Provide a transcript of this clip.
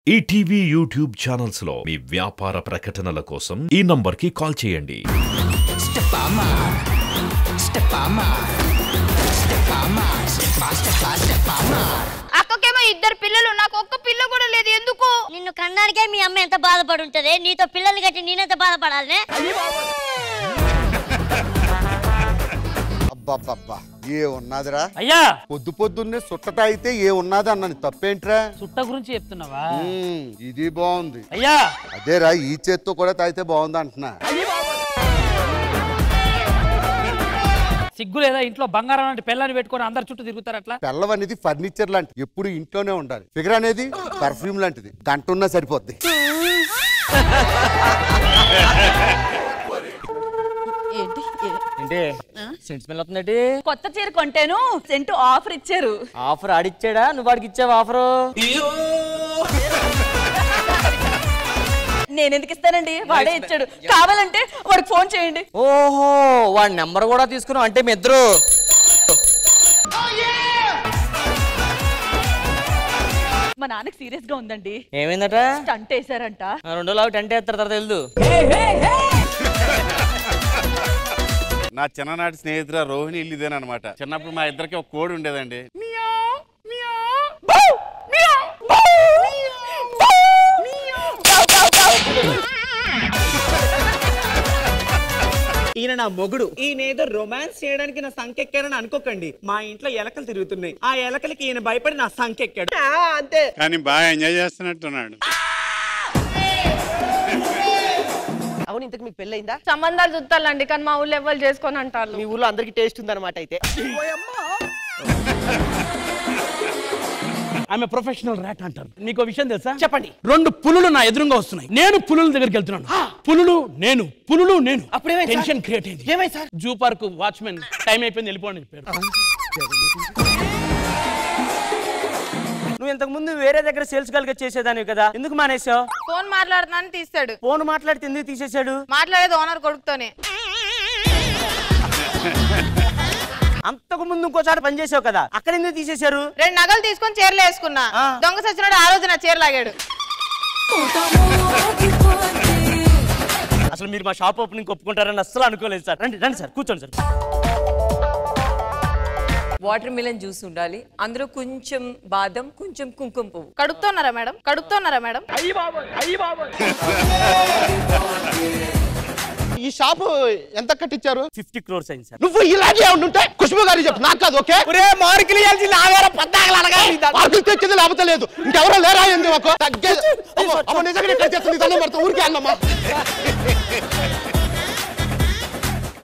ETV YouTube channels లో మీ వ్యాపార ప్రకటనల కోసం ఈ నంబర్కి కాల్ చేయండి. అక్కకేమో ఇద్దరు పిల్లలు, నాకు ఒక్క పిల్ల కూడా లేదు. ఎందుకు? నిన్ను కన్నానికే మీ అమ్మ ఎంత బాధపడి ఉంటది, నీతో పిల్లల్ని కట్టి నేనెంత బాధపడాలి? అబ్బబ్బబ్బా ఏ ఉన్నదిరా అయ్యా, పొద్దు పొద్దున్నే సుట్టట అయితే ఏ ఉన్నది అన్నది తప్పేంట్రా? సుట్ట గురించి చెప్తున్నావా? ఇది బాగుంది అయ్యా. అదేరా ఈ చేత్తో కూడా తాగితే బాగుంది అంటున్నా. సిగ్గు లేదా? ఇంట్లో బంగారం లాంటి పిల్లని పెట్టుకొని అందరు చుట్టూ తిరుగుతారు. అట్లా పెళ్ళం అనేది ఫర్నిచర్ లాంటి, ఎప్పుడు ఇంట్లోనే ఉండాలి. ఫిగర్ అనేది పర్ఫ్యూమ్ లాంటిది, గంట ఉన్నా సరిపోద్ది. ఏంటి సెంట్ స్మెల్ అవుతుందండి? కొత్త చీర కొంటేను సెంటు ఆఫర్ ఇచ్చారు. ఆఫర్ ఆడిచ్చాడా? నువ్వు వాడికి ఇచ్చావు ఆఫర్? నేను ఎందుకు ఇస్తానండి, వాడే ఇచ్చాడు. కావాలంటే వాడికి ఫోన్ చేయండి. ఓహో, వాడి నెంబర్ కూడా తీసుకున్నావు అంటే మీ ఇద్దరు. మా నాన్నకి సీరియస్ గా ఉందండి. ఏమైందట? స్టంట్ వేసారంట. 2 లావు టెంట్ వేస్తారు తర్వాత వెళ్దు. నా చిన్ననాటి స్నేహితుల రోహిణి ఇల్లు ఇదేనమాట. చిన్నప్పుడు మా ఇద్దరికి ఒక కోడి ఉండేదండి. ఈయన నా మొగుడు. ఈయన ఏదో రొమాన్స్ చేయడానికి నా సంకెక్కారని అనుకోకండి. మా ఇంట్లో ఎలకలు తిరుగుతున్నాయి. ఆ ఎలకలకి ఈయన భయపడి నా సంకెక్కాడు అంతే. కానీ బాగా ఎంజాయ్ చేస్తున్నట్టున్నాడు. అవును, ఇంతకు మీకు పెళ్ళైందా? సంబంధాలు చూస్తాలండి, కానీ మా ఊళ్ళో ఎవరు చేసుకొని అంటారు. మీ ఊర్లో అందరికి టేస్ట్ ఉందన్నమాట. అయితే ఆమె ప్రొఫెషనల్ ర్యాట్ అంటారు. నీకు విషయం తెలుసా? చెప్పండి. 2 పులులు నా ఎదురుగా వస్తున్నాయి. నేను పులుల దగ్గరికి వెళ్తున్నాను. పులులు నేను, పులులు నేను. అప్పుడే టెన్షన్ క్రియేట్ అయింది. ఏమైంది sir? Zoo park watchman time అయిపోయింది వెళ్ళిపోండి చెప్పారు. నువ్వు ఇంతకు ముందు వేరే దగ్గర సేల్స్ గర్ల్ గా చేసేదానివి కదా, ఎందుకు మానేసావు? ఫోన్ మాట్లాడుతున్నాను తీస్తాడు. ఫోన్ మాట్లాడితే ఎందుకు తీసేశాడు? మాట్లాడేది ఓనర్ కొడుకుతోనే. అంతకు ముందు ఇంకోసారి పని చేసావు కదా, అక్కడ ఎందుకు తీసేశారు? 2 నగలు తీసుకొని చీరలు వేసుకున్నా. దొంగ సచ్చినాడు ఆ రోజు నా చీర లాగాడు. అసలు మీరు మా షాప్ ఓపెనింగ్ ఒప్పుకుంటారని అస్సలు అనుకోలేదు సార్. రండి రండి సార్, కూర్చోండి సార్. వాటర్ మిలన్ జ్యూస్ ఉండాలి, అందులో కొంచెం బాదం, కొంచెం కుంకుమ పువ్వు. కడుపుతున్నారా మేడం? కడుపుతున్నారా మేడం? ఈ షాపు ఎంత కట్టించారు? 50 crores అయింది సార్. నువ్వు ఇలాగే ఉంటుంటే ఖుష్బు గారు చెప్పు, నాకు కాదు. ఓకే, మార్కులు ఇవ్వాల్సింది మార్కులు తెచ్చింది లేకపోతే లేదు. ఇంకెవరో లేరా ఏంది? ఒక నిజంగా ఊరికే అన్నమ్మా.